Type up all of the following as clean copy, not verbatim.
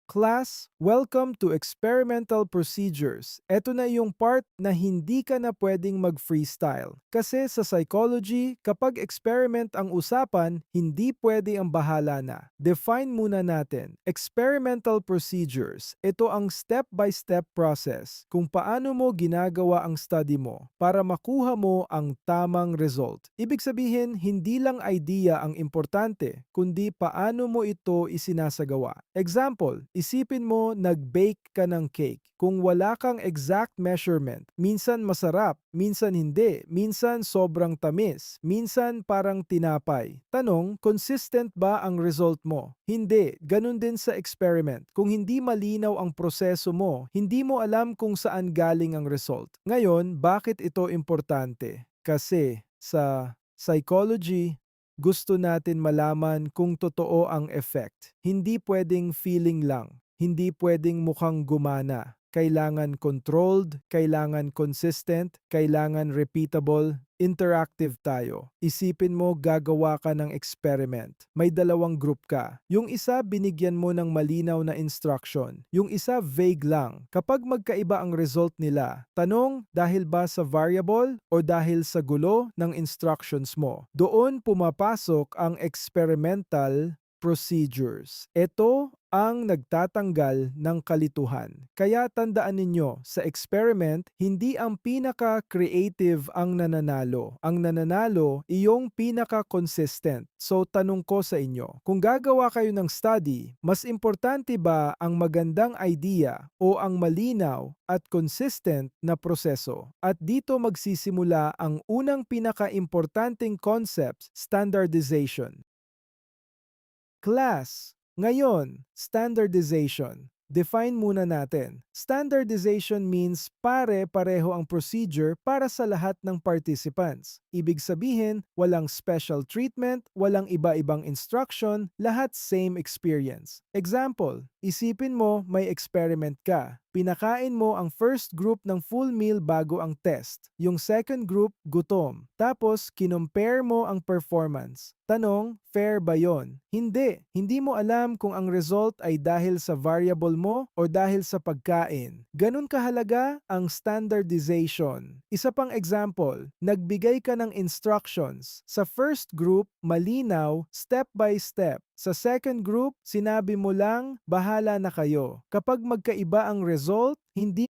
Class, welcome to Experimental Procedures. Ito na yung part na hindi ka na pwedeng mag-freestyle. Kasi sa psychology, kapag experiment ang usapan, hindi pwede ang bahala na. Define muna natin. Experimental procedures. Ito ang step-by-step process kung paano mo ginagawa ang study mo para makuha mo ang tamang result. Ibig sabihin, hindi lang idea ang importante, kundi paano mo ito isinasagawa. Example, isipin mo nag-bake ka ng cake. Kung wala kang exact measurement, minsan masarap, minsan hindi, minsan sobrang tamis, minsan parang tinapay. Tanong, consistent ba ang result mo? Hindi, ganun din sa experiment. Kung hindi malinaw ang proseso mo, hindi mo alam kung saan galing ang result. Ngayon, bakit ito importante? Kasi sa psychology, gusto natin malaman kung totoo ang effect. Hindi pwedeng feeling lang. Hindi pwedeng mukhang gumana. Kailangan controlled, kailangan consistent, kailangan repeatable, interactive tayo. Isipin mo gagawa ka ng experiment. May dalawang group ka. Yung isa binigyan mo ng malinaw na instruction. Yung isa vague lang. Kapag magkaiba ang result nila, tanong dahil ba sa variable o dahil sa gulo ng instructions mo? Doon pumapasok ang experimental procedures. Ito ang nagtatanggal ng kalituhan. Kaya tandaan ninyo, sa experiment, hindi ang pinaka-creative ang nananalo. Ang nananalo, iyong pinaka-consistent. So tanong ko sa inyo, kung gagawa kayo ng study, mas importante ba ang magandang idea o ang malinaw at consistent na proseso? At dito magsisimula ang unang pinaka-importanting concepts, standardization. Class. Ngayon, standardization. Define muna natin. Standardization means pare-pareho ang procedure para sa lahat ng participants. Ibig sabihin, walang special treatment, walang iba-ibang instruction, lahat same experience. Example, isipin mo may experiment ka. Pinakain mo ang first group ng full meal bago ang test. Yung second group, gutom. Tapos, kinompare mo ang performance. Tanong, fair ba yon? Hindi. Hindi mo alam kung ang result ay dahil sa variable mo o dahil sa pagkain. Ganun kahalaga ang standardization. Isa pang example, nagbigay ka ng instructions. Sa first group, malinaw, step by step. Sa second group, sinabi mo lang, bahala na kayo. Kapag magkaiba ang result, hindi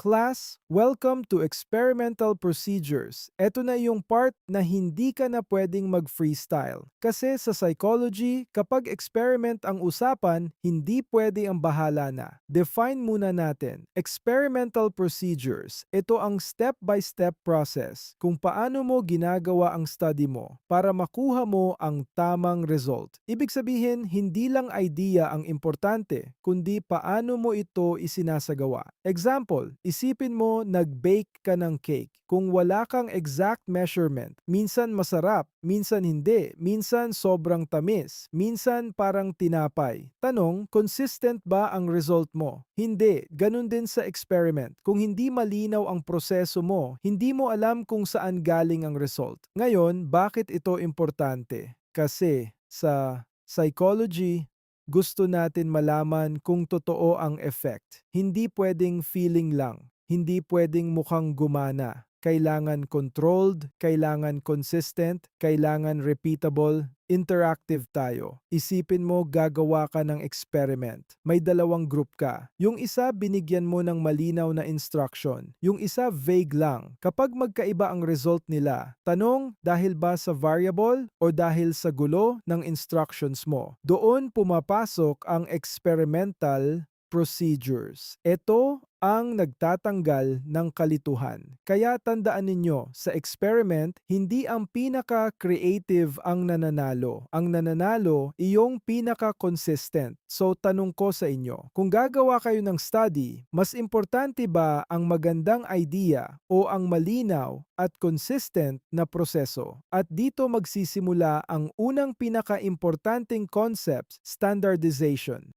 Class, welcome to Experimental Procedures. Ito na yung part na hindi ka na pwedeng mag-freestyle. Kasi sa psychology, kapag experiment ang usapan, hindi pwede ang bahala na. Define muna natin. Experimental procedures. Ito ang step-by-step process kung paano mo ginagawa ang study mo para makuha mo ang tamang result. Ibig sabihin, hindi lang idea ang importante, kundi paano mo ito isinasagawa. Example, isipin mo nag-bake ka ng cake. Kung wala kang exact measurement, minsan masarap, minsan hindi, minsan sobrang tamis, minsan parang tinapay. Tanong, consistent ba ang result mo? Hindi, ganun din sa experiment. Kung hindi malinaw ang proseso mo, hindi mo alam kung saan galing ang result. Ngayon, bakit ito importante? Kasi sa psychology, gusto natin malaman kung totoo ang effect. Hindi pwedeng feeling lang. Hindi pwedeng mukhang gumana. Kailangan controlled, kailangan consistent, kailangan repeatable, interactive tayo. Isipin mo gagawa ka ng experiment. May dalawang group ka. Yung isa binigyan mo ng malinaw na instruction. Yung isa vague lang. Kapag magkaiba ang result nila, tanong dahil ba sa variable o dahil sa gulo ng instructions mo. Doon pumapasok ang experimental procedures. Ito ang nagtatanggal ng kalituhan. Kaya tandaan ninyo, sa experiment, hindi ang pinaka-creative ang nananalo. Ang nananalo, iyong pinaka-consistent. So tanong ko sa inyo, kung gagawa kayo ng study, mas importante ba ang magandang idea o ang malinaw at consistent na proseso? At dito magsisimula ang unang pinaka-importanting concept, standardization.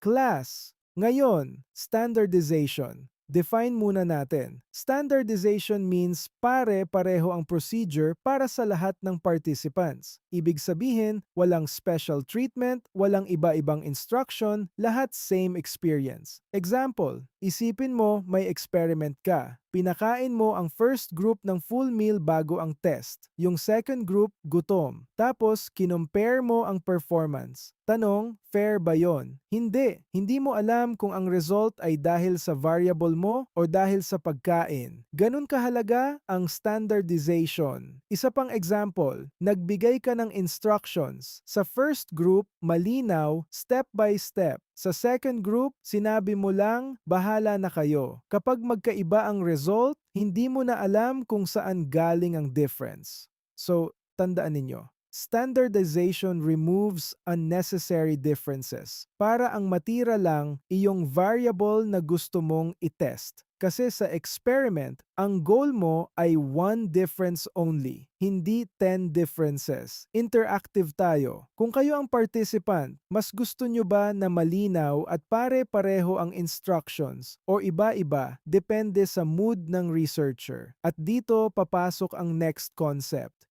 Class. Ngayon, standardization. Define muna natin. Standardization means pare-pareho ang procedure para sa lahat ng participants. Ibig sabihin, walang special treatment, walang iba-ibang instruction, lahat same experience. Example, isipin mo may experiment ka. Pinakain mo ang first group ng full meal bago ang test. Yung second group, gutom. Tapos, kinompare mo ang performance. Tanong, fair ba yon? Hindi. Hindi mo alam kung ang result ay dahil sa variable mo o dahil sa pagkain. Ganun kahalaga ang standardization. Isa pang example, nagbigay ka ng instructions. Sa first group, malinaw, step by step. Sa second group, sinabi mo lang, bahala na kayo. Kapag magkaiba ang result, hindi mo na alam kung saan galing ang difference. So, tandaan ninyo. Standardization removes unnecessary differences para ang matira lang iyong variable na gusto mong itest. Kasi sa experiment, ang goal mo ay one difference only, hindi 10 differences. Interactive tayo. Kung kayo ang participant, mas gusto nyo ba na malinaw at pare-pareho ang instructions o iba-iba depende sa mood ng researcher? At dito papasok ang next concept.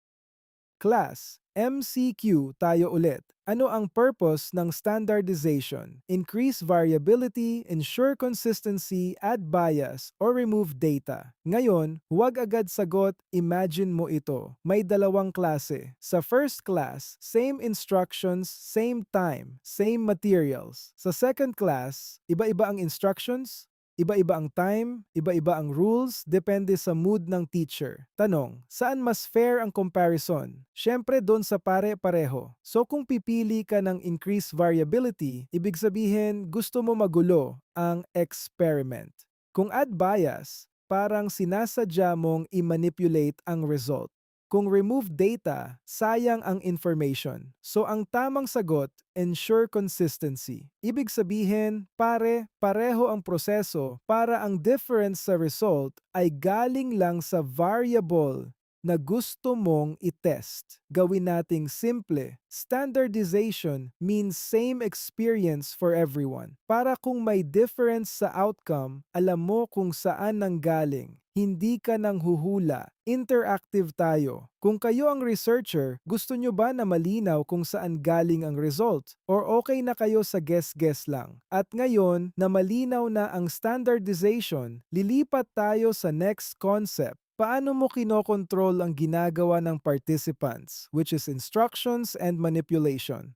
Class, MCQ tayo ulit. Ano ang purpose ng standardization? Increase variability, ensure consistency, add bias, or remove data. Ngayon, huwag agad sagot, imagine mo ito. May dalawang klase. Sa first class, same instructions, same time, same materials. Sa second class, iba-iba ang instructions, iba-iba ang time, iba-iba ang rules, depende sa mood ng teacher. Tanong, saan mas fair ang comparison? Siyempre doon sa pare-pareho. So kung pipili ka ng increased variability, ibig sabihin gusto mo magulo ang experiment. Kung add bias, parang sinasadya mong i-manipulate ang result. Kung remove data, sayang ang information. So ang tamang sagot, ensure consistency. Ibig sabihin, pareho ang proseso para ang difference sa result ay galing lang sa variable na gusto mong itest. Gawin nating simple. Standardization means same experience for everyone. Para kung may difference sa outcome, alam mo kung saan nanggaling. Hindi ka nang huhula. Interactive tayo. Kung kayo ang researcher, gusto nyo ba na malinaw kung saan galing ang result? Or okay na kayo sa guess-guess lang? At ngayon, na malinaw na ang standardization, lilipat tayo sa next concept. Paano mo kinokontrol ang ginagawa ng participants, which is instructions and manipulation?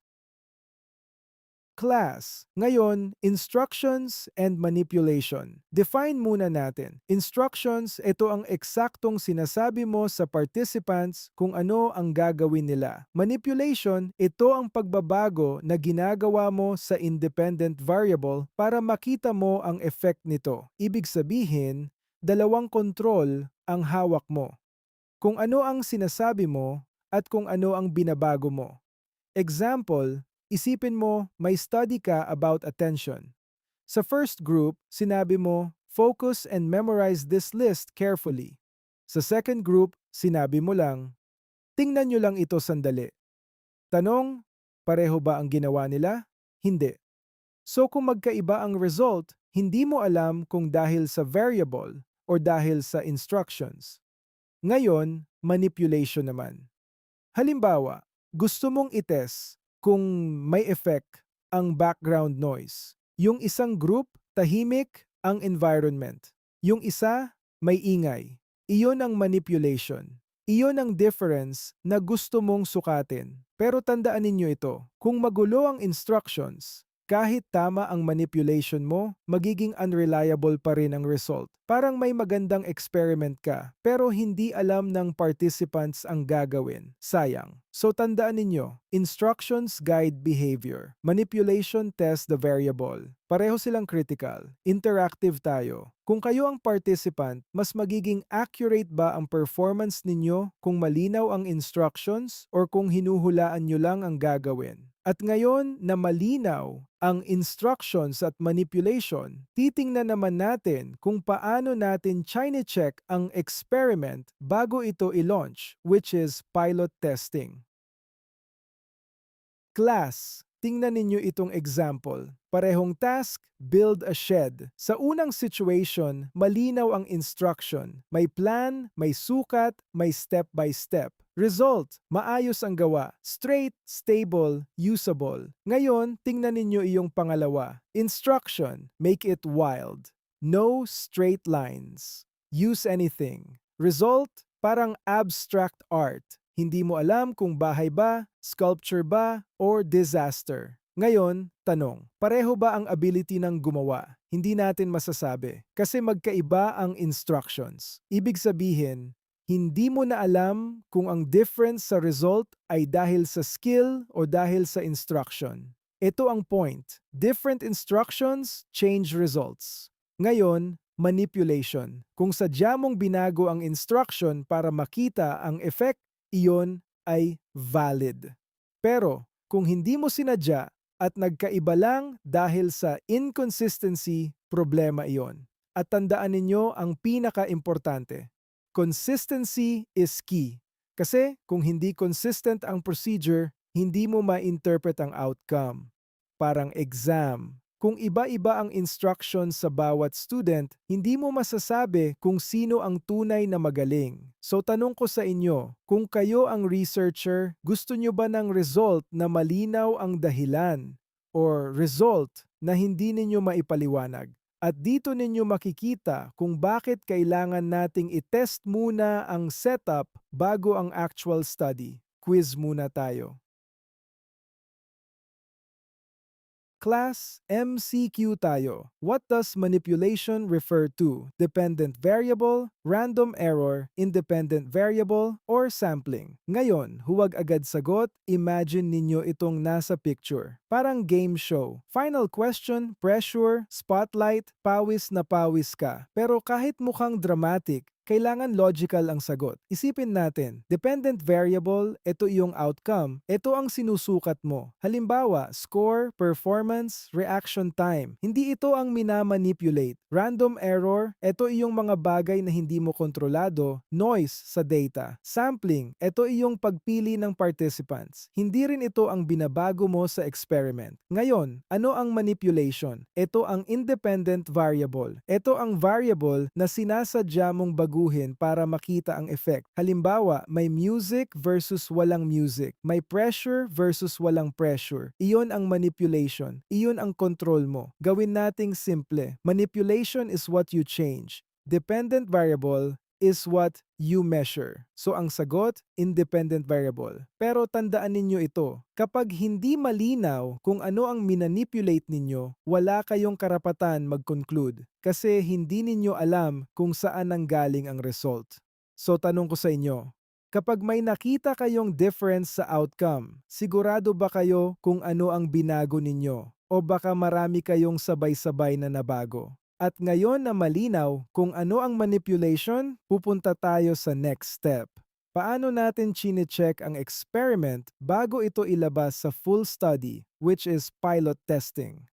Class. Ngayon, instructions and manipulation. Define muna natin. Instructions, ito ang eksaktong sinasabi mo sa participants kung ano ang gagawin nila. Manipulation, ito ang pagbabago na ginagawa mo sa independent variable para makita mo ang effect nito. Ibig sabihin, dalawang control ang hawak mo. Kung ano ang sinasabi mo at kung ano ang binabago mo. Example, isipin mo may study ka about attention. Sa first group, sinabi mo, focus and memorize this list carefully. Sa second group, sinabi mo lang, tingnan nyo lang ito sandali. Tanong, pareho ba ang ginawa nila? Hindi. So kung magkaiba ang result, hindi mo alam kung dahil sa variable o dahil sa instructions. Ngayon, manipulation naman. Halimbawa, gusto mong itest kung may effect ang background noise. Yung isang group, tahimik ang environment. Yung isa, may ingay. Iyon ang manipulation. Iyon ang difference na gusto mong sukatin. Pero tandaan ninyo ito, kung magulo ang instructions, kahit tama ang manipulation mo, magiging unreliable pa rin ang result. Parang may magandang experiment ka, pero hindi alam ng participants ang gagawin. Sayang. So tandaan ninyo, instructions guide behavior. Manipulation test the variable. Pareho silang critical. Interactive tayo. Kung kayo ang participant, mas magiging accurate ba ang performance ninyo kung malinaw ang instructions or kung hinuhulaan nyo lang ang gagawin? At ngayon na malinaw ang instructions at manipulation, titingnan naman natin kung paano natin chine-check ang experiment bago ito i-launch, which is pilot testing. Class, tingnan ninyo itong example. Parehong task, build a shed. Sa unang situation, malinaw ang instruction. May plan, may sukat, may step by step. Result, maayos ang gawa. Straight, stable, usable. Ngayon, tingnan ninyo iyong pangalawa. Instruction, make it wild. No straight lines. Use anything. Result, parang abstract art. Hindi mo alam kung bahay ba, sculpture ba, or disaster. Ngayon, tanong, pareho ba ang ability ng gumawa? Hindi natin masasabi kasi magkaiba ang instructions. Ibig sabihin, hindi mo na alam kung ang difference sa result ay dahil sa skill o dahil sa instruction. Ito ang point. Different instructions change results. Ngayon, manipulation. Kung sadya mong binago ang instruction para makita ang effect, iyon ay valid. Pero kung hindi mo sinadya at nagkaiba lang dahil sa inconsistency, problema iyon. At tandaan ninyo ang pinaka-importante. Consistency is key. Kasi kung hindi consistent ang procedure, hindi mo ma-interpret ang outcome. Parang exam. Kung iba-iba ang instructions sa bawat student, hindi mo masasabi kung sino ang tunay na magaling. So tanong ko sa inyo, kung kayo ang researcher, gusto nyo ba ng result na malinaw ang dahilan or result na hindi ninyo maipaliwanag? At dito ninyo makikita kung bakit kailangan nating itest muna ang setup bago ang actual study. Quiz muna tayo. Class, MCQ tayo. What does manipulation refer to? Dependent variable, random error, independent variable, or sampling? Ngayon, huwag agad sagot, imagine ninyo itong nasa picture. Parang game show. Final question, pressure, spotlight, pawis na pawis ka. Pero kahit mukhang dramatic, kailangan logical ang sagot. Isipin natin, dependent variable, ito iyong outcome, ito ang sinusukat mo. Halimbawa, score, performance, reaction time. Hindi ito ang minamanipulate. Random error, ito iyong mga bagay na hindi mo kontrolado, noise sa data. Sampling, ito iyong pagpili ng participants. Hindi rin ito ang binabago mo sa experiment. Ngayon, ano ang manipulation? Ito ang independent variable. Ito ang variable na sinasadya mong baguhin para makita ang effect. Halimbawa, may music versus walang music. May pressure versus walang pressure. Iyon ang manipulation. Iyon ang control mo. Gawin nating simple. Manipulation is what you change. Dependent variable is what you measure. So ang sagot, independent variable. Pero tandaan ninyo ito, kapag hindi malinaw kung ano ang minanipulate ninyo, wala kayong karapatan mag-conclude kasi hindi ninyo alam kung saan nanggaling ang result. So tanong ko sa inyo, kapag may nakita kayong difference sa outcome, sigurado ba kayo kung ano ang binago ninyo? O baka marami kayong sabay-sabay na nabago? At ngayon na malinaw kung ano ang manipulation, pupunta tayo sa next step. Paano natin chine-check ang experiment bago ito ilabas sa full study, which is pilot testing?